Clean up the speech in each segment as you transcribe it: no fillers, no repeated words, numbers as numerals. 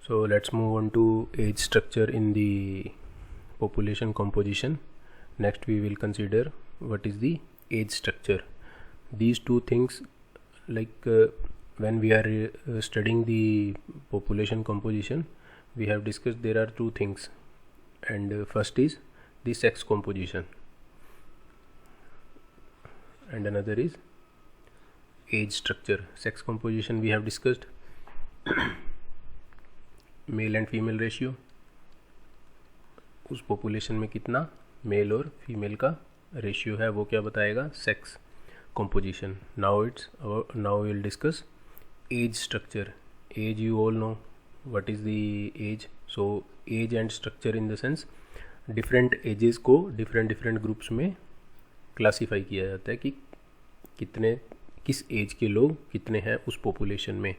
So let's move on to age structure in the population composition. Next we will consider what is the age structure. These two things, when we are studying the population composition, we have discussed there are two things, and first is the sex composition and another is age structure. Sex composition we have discussed male and female ratio, उस population में कितना mail और female का ratio है वो क्या बताएगा, sex composition. Now we will discuss age structure. Age, you all know what is the age. So age and structure in the sense different ages को different groups में क्लासीफाई किया जाता है कि किस एज के लोग कितने हैं उस पॉपुलेशन में,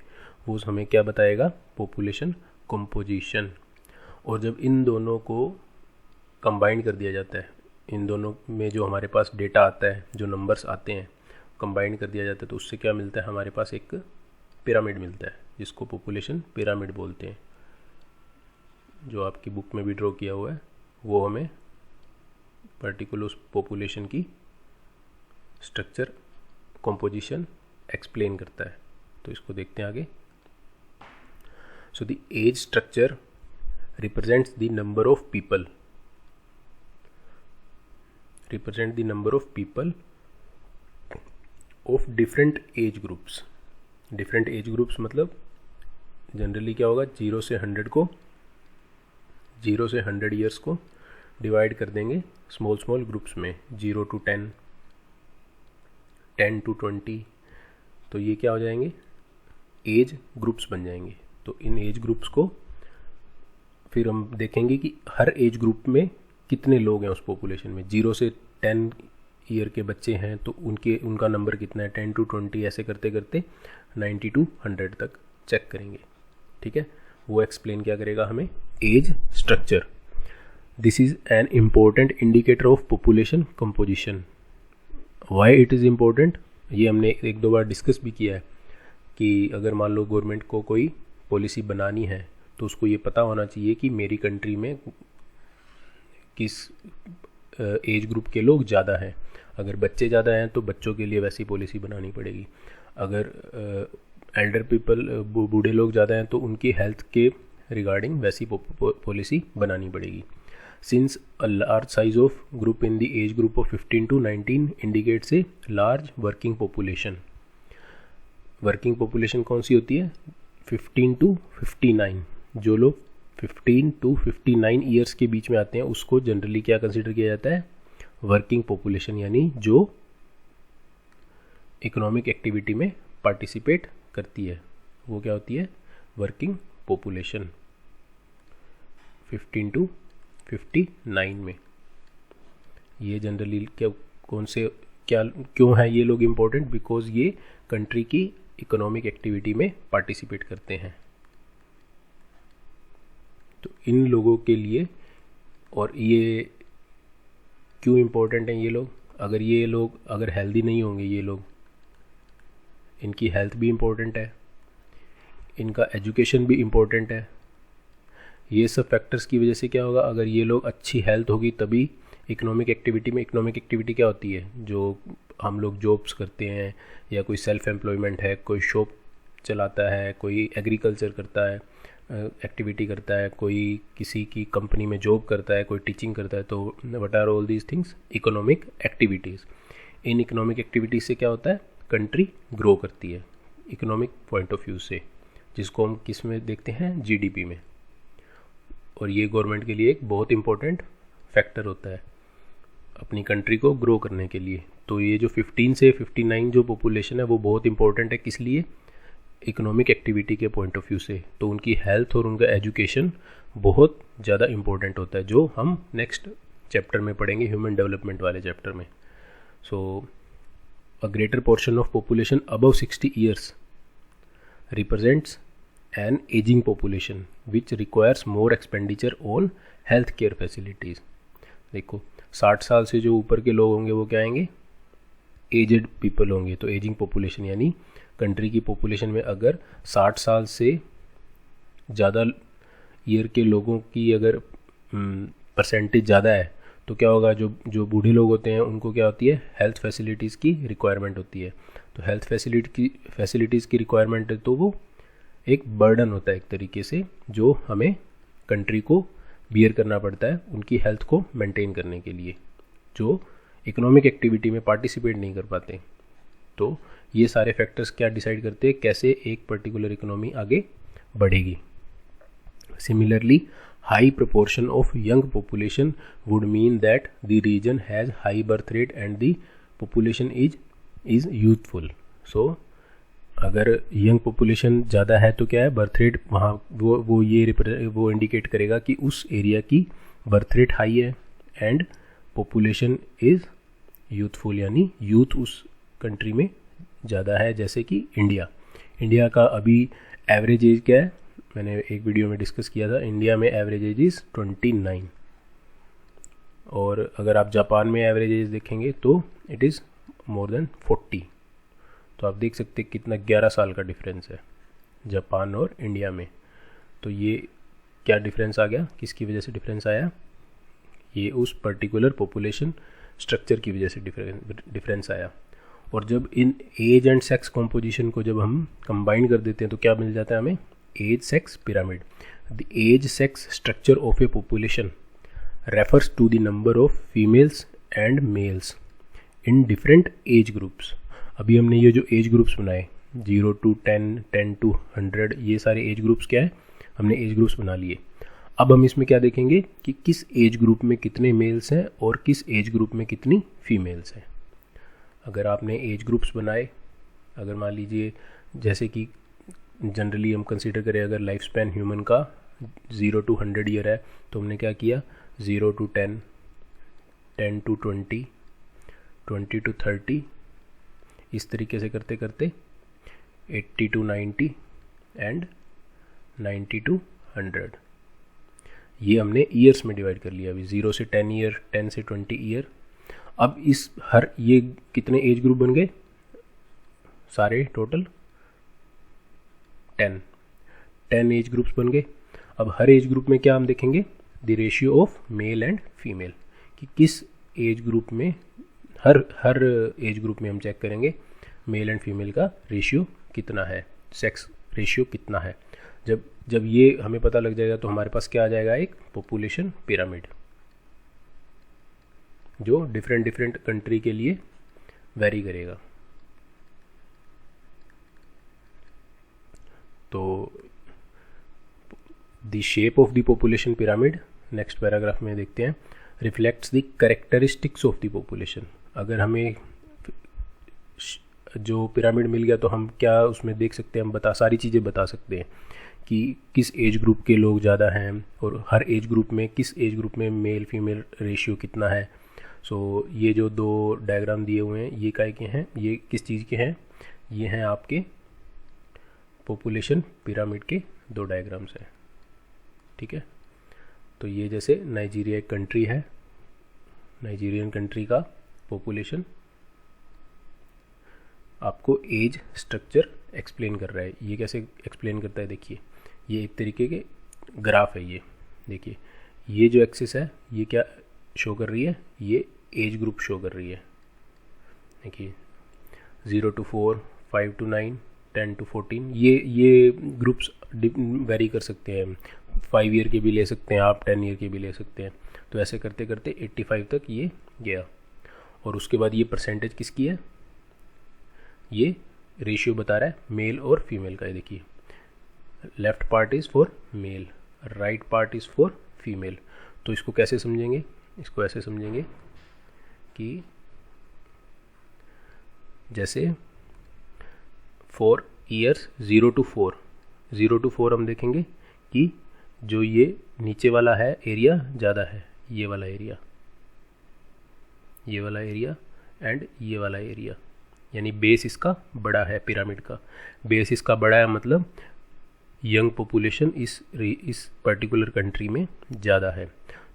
वो हमें क्या बताएगा, पॉपुलेशन कंपोजिशन. और जब इन दोनों को कंबाइन कर दिया जाता है, इन दोनों में जो हमारे पास डेटा आता है, जो नंबर्स आते हैं, कंबाइन कर दिया जाता है, तो उससे क्या मिलता है, हमारे पास एक पिरामिड मिलता है जिसको पॉपुलेशन पिरामिड बोलते हैं. जो आपकी बुक में भी ड्रॉ किया हुआ है वो हमें पर्टिकुलर उस पॉपुलेशन की स्ट्रक्चर कंपोजिशन एक्सप्लेन करता है. तो इसको देखते हैं आगे. So the age structure represents the number of people, represent the number of people of different age groups. Different age groups मतलब जनरली क्या होगा, 0 से 100 ईयर्स को डिवाइड कर देंगे स्मॉल ग्रुप्स में, 0 to 10, 10 to 20. तो ये क्या हो जाएंगे, एज ग्रुप्स बन जाएंगे. तो इन एज ग्रुप्स को फिर हम देखेंगे कि हर एज ग्रुप में कितने लोग हैं उस पॉपुलेशन में. 0 से 10 ईयर के बच्चे हैं तो उनका नंबर कितना है, 10 to 20, ऐसे करते करते 90 to 100 तक चेक करेंगे. ठीक है, वो एक्सप्लेन क्या करेगा हमें, age structure. This is an important indicator of population composition. Why it is important, ये हमने 1-2 बार डिस्कस भी किया है कि अगर मान लो गवर्नमेंट को कोई पॉलिसी बनानी है तो उसको ये पता होना चाहिए कि मेरी कंट्री में किस एज ग्रुप के लोग ज़्यादा हैं. अगर बच्चे ज़्यादा हैं तो बच्चों के लिए वैसी पॉलिसी बनानी पड़ेगी. अगर एल्डर पीपल, बूढ़े लोग ज़्यादा हैं तो उनकी हेल्थ के रिगार्डिंग वैसी पॉलिसी बनानी पड़ेगी. Since a large size of group in the age group of 15 to 19 indicates a large working population. Working population कौन सी होती है, 15 to 59. जो लोग 15 to 59 ईयर्स के बीच में आते हैं उसको जनरली क्या कंसिडर किया जाता है, वर्किंग पॉपुलेशन, यानी जो इकोनॉमिक एक्टिविटी में पार्टिसिपेट करती है वो क्या होती है, वर्किंग पॉपुलेशन. 15 to 59 में ये जनरली क्यों है ये लोग इम्पोर्टेंट, बिकॉज ये कंट्री की इकोनॉमिक एक्टिविटी में पार्टिसिपेट करते हैं. तो इन लोगों के लिए, और ये क्यों इम्पोर्टेंट हैं ये लोग, अगर हेल्दी नहीं होंगे ये लोग, इनकी हेल्थ भी इम्पोर्टेंट है, इनका एजुकेशन भी इम्पोर्टेंट है. ये सब फैक्टर्स की वजह से क्या होगा, अगर ये लोग अच्छी हेल्थ होगी तभी इकोनॉमिक एक्टिविटी क्या होती है, जो हम लोग जॉब्स करते हैं या कोई सेल्फ एम्प्लॉयमेंट है, कोई शॉप चलाता है, कोई एग्रीकल्चर करता है, एक्टिविटी करता है, कोई किसी की कंपनी में जॉब करता है, कोई टीचिंग करता है. तो what are all these things, economic activities. इन इकोनॉमिक एक्टिविटीज़ से क्या होता है, कंट्री ग्रो करती है इकोनॉमिक पॉइंट ऑफ व्यू से, जिसको हम किस में देखते हैं, जीडीपी में. और ये गवर्नमेंट के लिए एक बहुत इंपॉर्टेंट फैक्टर होता है अपनी कंट्री को ग्रो करने के लिए. तो ये जो 15 से 59 जो पॉपुलेशन है वो बहुत इंपॉर्टेंट है, किस लिए, इकोनॉमिक एक्टिविटी के पॉइंट ऑफ व्यू से. तो उनकी हेल्थ और उनका एजुकेशन बहुत ज़्यादा इंपॉर्टेंट होता है, जो हम नेक्स्ट चैप्टर में पढ़ेंगे, ह्यूमन डेवलपमेंट वाले चैप्टर में. So a greater portion of population above 60 years represents an aging population which requires more expenditure on health care facilities. देखो 60 साल से जो ऊपर के लोग होंगे वो क्या आएंगे, एजेड पीपल होंगे. तो एजिंग पॉपुलेशन यानी कंट्री की पॉपुलेशन में अगर 60 साल से ज़्यादा ईयर के लोगों की अगर परसेंटेज ज़्यादा है तो क्या होगा, जो बूढ़े लोग होते हैं उनको क्या होती है, हेल्थ फैसिलिटीज़ की रिक्वायरमेंट होती है। तो हेल्थ फैसिलिटीज़ की रिक्वायरमेंट है तो वो एक बर्डन होता है एक तरीके से, जो हमें कंट्री को बियर करना पड़ता है उनकी हेल्थ को मेंटेन करने के लिए, जो इकोनॉमिक एक्टिविटी में पार्टिसिपेट नहीं कर पाते। तो ये सारे फैक्टर्स क्या डिसाइड करते हैं कैसे एक पर्टिकुलर इकोनॉमी आगे बढ़ेगी। Similarly, high proportion of young population would mean that the region has high birth rate and the population is youthful. So अगर यंग पॉपुलेशन ज़्यादा है तो क्या है, बर्थ रेट वहाँ वो इंडिकेट करेगा कि उस एरिया की बर्थ रेट हाई है एंड पॉपुलेशन इज़ यूथफुल, यानी यूथ उस कंट्री में ज़्यादा है। जैसे कि इंडिया का अभी एवरेज एज क्या है, मैंने एक वीडियो में डिस्कस किया था, इंडिया में एवरेज एज इज़ 29, और अगर आप जापान में एवरेज एज देखेंगे तो इट इज़ मोर देन 40। तो आप देख सकते हैं कितना 11 साल का डिफरेंस है जापान और इंडिया में। तो ये क्या डिफरेंस आ गया, किसकी वजह से डिफरेंस आया, ये उस पर्टिकुलर पॉपुलेशन स्ट्रक्चर की वजह से डिफरेंस आया। और जब इन एज एंड सेक्स कॉम्पोजिशन को जब हम कंबाइन कर देते हैं तो क्या मिल जाता है हमें, age sex pyramid. The age sex structure of a population refers to the number of females and males in different age groups. अभी हमने ये जो एज ग्रुप्स बनाए 0 to 10, 10 to 100, ये सारे एज ग्रुप्स क्या है, हमने एज ग्रुप्स बना लिए। अब हम इसमें क्या देखेंगे कि किस एज ग्रुप में कितने मेल्स हैं और किस एज ग्रुप में कितनी फीमेल्स हैं। अगर आपने एज ग्रुप्स बनाए, अगर मान लीजिए जैसे कि जनरली हम कंसीडर करें अगर लाइफ स्पैन ह्यूमन का 0 to 100 ईयर है तो हमने क्या किया, 0 to 10, 10 to 20, 20 to 30, इस तरीके से करते करते 80 to 90 एंड 90 to 100, ये हमने ईयर्स में डिवाइड कर लिया। अभी 0 से 10 ईयर, 10 से 20 ईयर। अब इस हर ये कितने एज ग्रुप बन गए सारे, टोटल 10 एज ग्रुप्स बन गए। अब हर एज ग्रुप में क्या हम देखेंगे, the ratio of male and female, कि किस एज ग्रुप में हर एज ग्रुप में हम चेक करेंगे मेल एंड फीमेल का रेशियो कितना है, सेक्स रेशियो कितना है। जब ये हमें पता लग जाएगा तो हमारे पास क्या आ जाएगा, एक पॉपुलेशन पिरामिड जो डिफरेंट कंट्री के लिए वेरी करेगा। तो the shape of the population pyramid, next paragraph में देखते हैं, reflects the characteristics of the population. अगर हमें जो पिरामिड मिल गया तो हम क्या उसमें देख सकते हैं, हम सारी चीज़ें बता सकते हैं कि किस एज ग्रुप के लोग ज़्यादा हैं और हर एज ग्रुप में किस एज ग्रुप में मेल फीमेल रेशियो कितना है। सो ये जो दो डायग्राम दिए हुए हैं ये काय के हैं, ये किस चीज़ के हैं, ये हैं आपके पॉपुलेशन पिरामिड के दो डायग्राम्स हैं, ठीक है। तो ये जैसे नाइजीरिया एक कंट्री है, नाइजीरियन कंट्री का पॉपुलेशन आपको एज स्ट्रक्चर एक्सप्लेन कर रहा है। ये कैसे एक्सप्लेन करता है, देखिए ये एक तरीके के ग्राफ है। ये देखिए, ये जो एक्सिस है ये क्या शो कर रही है, ये एज ग्रुप शो कर रही है। देखिए 0 to 4, 5 to 9, 10 to 14, ये ग्रुप्स वेरी कर सकते हैं, 5 ईयर के भी ले सकते हैं आप, 10 ईयर के भी ले सकते हैं। तो ऐसे करते करते 85 तक ये गया। और उसके बाद ये परसेंटेज किसकी है, ये रेशियो बता रहा है मेल और फीमेल का। देखिए left part is for male, right part is for female. तो इसको कैसे समझेंगे, इसको ऐसे समझेंगे कि जैसे 4 ईयर्स 0 to 4 हम देखेंगे कि जो ये नीचे वाला है एरिया ज़्यादा है, ये वाला एरिया एंड ये वाला एरिया, यानी बेस इसका बड़ा है, पिरामिड का बेस इसका बड़ा है, मतलब यंग पॉपुलेशन इस पर्टिकुलर कंट्री में ज़्यादा है।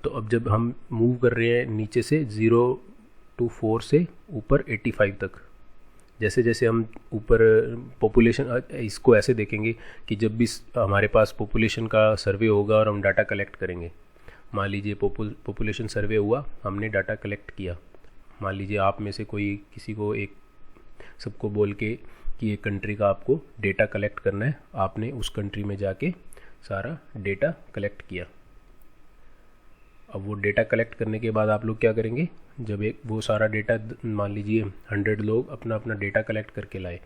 तो अब जब हम मूव कर रहे हैं नीचे से 0 to 4 से ऊपर 85 तक, जैसे जैसे हम ऊपर पॉपुलेशन, इसको ऐसे देखेंगे कि जब भी हमारे पास पॉपुलेशन का सर्वे होगा और हम डाटा कलेक्ट करेंगे, मान लीजिए पॉपुलेशन सर्वे हुआ, हमने डाटा कलेक्ट किया, मान लीजिए आप में से कोई किसी को एक सबको बोल के कि एक कंट्री का आपको डेटा कलेक्ट करना है, आपने उस कंट्री में जाके सारा डेटा कलेक्ट किया। अब वो डेटा कलेक्ट करने के बाद आप लोग क्या करेंगे, जब एक वो सारा डेटा, मान लीजिए 100 लोग अपना अपना डेटा कलेक्ट करके लाए,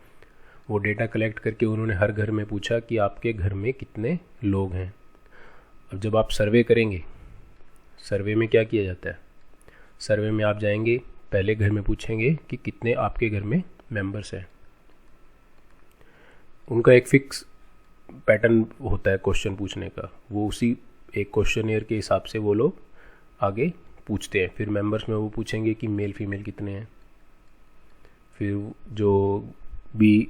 वो डेटा कलेक्ट करके उन्होंने हर घर में पूछा कि आपके घर में कितने लोग हैं। अब जब आप सर्वे करेंगे, सर्वे में क्या किया जाता है, सर्वे में आप जाएंगे, पहले घर में पूछेंगे कि कितने आपके घर में मेंबर्स हैं। उनका एक फिक्स पैटर्न होता है क्वेश्चन पूछने का, वो उसी एक क्वेश्चनियर के हिसाब से वो लोग आगे पूछते हैं। फिर मेंबर्स में वो पूछेंगे कि मेल फीमेल कितने हैं, फिर जो भी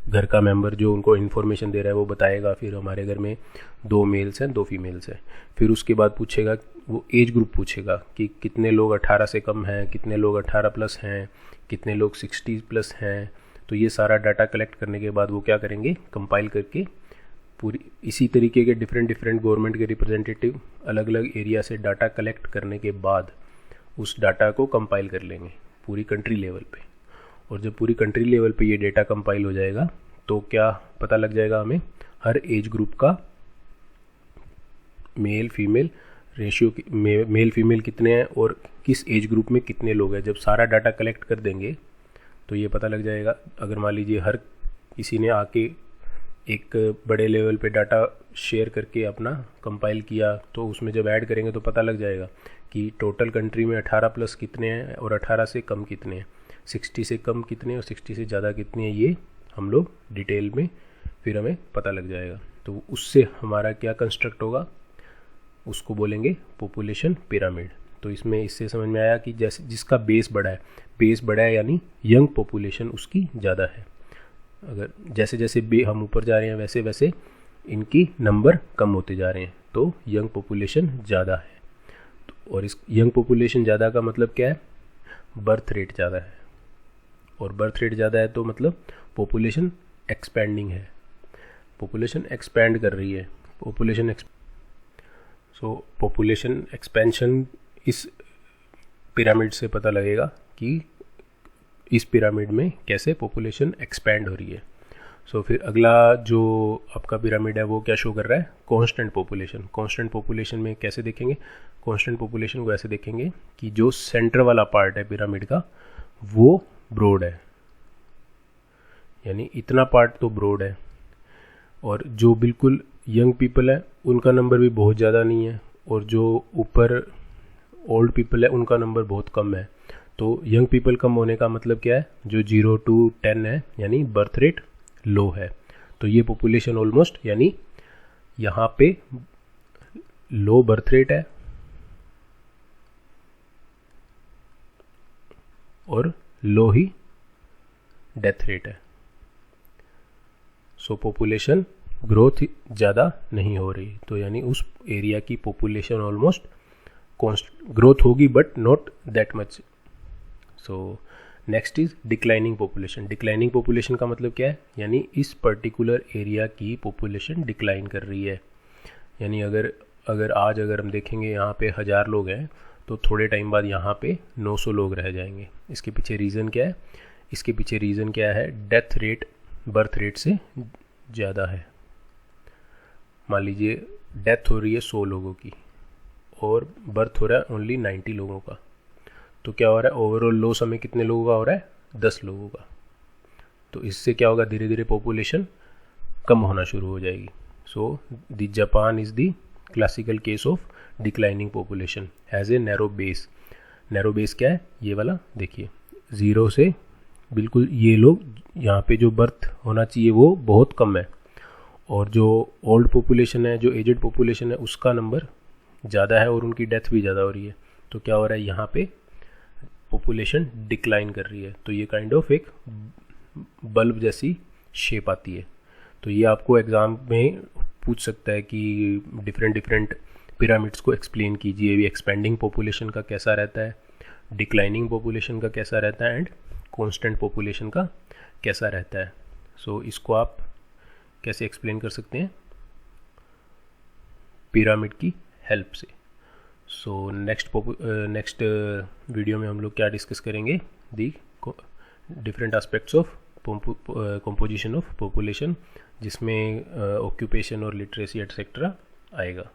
घर का मेंबर जो उनको इन्फॉर्मेशन दे रहा है वो बताएगा, फिर हमारे घर में 2 मेल्स हैं 2 फीमेल्स हैं। फिर उसके बाद पूछेगा, वो एज ग्रुप पूछेगा कि कितने लोग 18 से कम हैं, कितने लोग 18 प्लस हैं, कितने लोग 60 प्लस हैं। तो ये सारा डाटा कलेक्ट करने के बाद वो क्या करेंगे, कंपाइल करके पूरी इसी तरीके के डिफरेंट गवर्नमेंट के रिप्रेजेंटेटिव अलग अलग एरिया से डाटा कलेक्ट करने के बाद उस डाटा को कंपाइल कर लेंगे पूरी कंट्री लेवल पे। और जब पूरी कंट्री लेवल पे ये डेटा कंपाइल हो जाएगा तो क्या पता लग जाएगा हमें, हर एज ग्रुप का male female ratio, male female कितने हैं और किस एज ग्रुप में कितने लोग हैं। जब सारा डाटा कलेक्ट कर देंगे तो ये पता लग जाएगा। अगर मान लीजिए हर किसी ने आके एक बड़े लेवल पे डाटा शेयर करके अपना कंपाइल किया, तो उसमें जब ऐड करेंगे तो पता लग जाएगा कि टोटल कंट्री में 18 प्लस कितने हैं और 18 से कम कितने हैं, 60 से कम कितने और 60 से ज़्यादा कितने हैं। ये हम लोग डिटेल में फिर हमें पता लग जाएगा। तो उससे हमारा क्या कंस्ट्रक्ट होगा, उसको बोलेंगे पॉपुलेशन पिरामिड। तो इसमें इससे समझ में आया कि जैसे जिसका बेस बड़ा है यानी यंग पॉपुलेशन उसकी ज़्यादा है। अगर जैसे जैसे हम ऊपर जा रहे हैं वैसे वैसे इनकी नंबर कम होते जा रहे हैं, तो यंग पॉपुलेशन ज़्यादा है। और इस यंग पॉपुलेशन ज़्यादा का मतलब क्या है, बर्थ रेट ज़्यादा है। और बर्थ रेट ज़्यादा है तो मतलब पॉपुलेशन एक्सपेंडिंग है, पॉपुलेशन एक्सपेंड कर रही है। पॉपुलेशन एक्सपेंशन इस पिरामिड से पता लगेगा कि इस पिरामिड में कैसे पॉपुलेशन एक्सपेंड हो रही है। फिर अगला जो आपका पिरामिड है वो क्या शो कर रहा है, कांस्टेंट पॉपुलेशन। कांस्टेंट पॉपुलेशन में कैसे देखेंगे, कांस्टेंट पॉपुलेशन को ऐसे देखेंगे कि जो सेंटर वाला पार्ट है पिरामिड का वो ब्रॉड है, यानी इतना पार्ट तो ब्रॉड है। और जो बिल्कुल यंग पीपल है उनका नंबर भी बहुत ज़्यादा नहीं है, और जो ऊपर ओल्ड पीपल है उनका नंबर बहुत कम है। तो यंग पीपल कम होने का मतलब क्या है, जो 0 to 10 है यानी बर्थ रेट लो है। तो ये पॉपुलेशन ऑलमोस्ट, यानी यहाँ पे लो बर्थ रेट है और लो ही डेथ रेट है। पॉपुलेशन ग्रोथ ज़्यादा नहीं हो रही, तो यानी उस एरिया की पॉपुलेशन ऑलमोस्ट ग्रोथ होगी but not that much. Next is declining population. Declining population का मतलब क्या है, यानी इस पर्टिकुलर एरिया की पॉपुलेशन डिक्लाइन कर रही है। यानी अगर आज हम देखेंगे यहाँ पे 1000 लोग हैं तो थोड़े टाइम बाद यहाँ पे 900 लोग रह जाएंगे। इसके पीछे रीज़न क्या है, इसके पीछे रीज़न क्या है, डेथ रेट बर्थ रेट से ज़्यादा है। मान लीजिए डेथ हो रही है 100 लोगों की और बर्थ हो रहा है ओनली 90 लोगों का, तो क्या हो रहा है, ओवरऑल लॉस हमें कितने लोगों का हो रहा है, 10 लोगों का। तो इससे क्या होगा, धीरे धीरे पॉपुलेशन कम होना शुरू हो जाएगी। The Japan is the classical case of declining population has a narrow base. Narrow base क्या है, ये वाला देखिए, 0 से बिल्कुल ये लोग यहाँ पे जो बर्थ होना चाहिए वो बहुत कम है, और जो ओल्ड पॉपुलेशन है, जो एजेड पॉपुलेशन है, उसका नंबर ज़्यादा है और उनकी डेथ भी ज़्यादा हो रही है। तो क्या हो रहा है, यहाँ पे पॉपुलेशन डिक्लाइन कर रही है। तो ये काइंड ऑफ एक बल्ब जैसी शेप आती है। तो ये आपको एग्ज़ाम में पूछ सकता है कि डिफरेंट पिरामिड्स को एक्सप्लेन कीजिए, भी एक्सपेंडिंग पॉपुलेशन का कैसा रहता है, डिक्लाइनिंग पॉपुलेशन का कैसा रहता है, एंड कांस्टेंट पॉपुलेशन का कैसा रहता है। सो इसको आप कैसे एक्सप्लेन कर सकते हैं, पिरामिड की हेल्प से। सो नेक्स्ट वीडियो में हम लोग क्या डिस्कस करेंगे, the different aspects of composition of population, जिसमें ऑक्यूपेशन और लिटरेसी एटसेट्रा आएगा।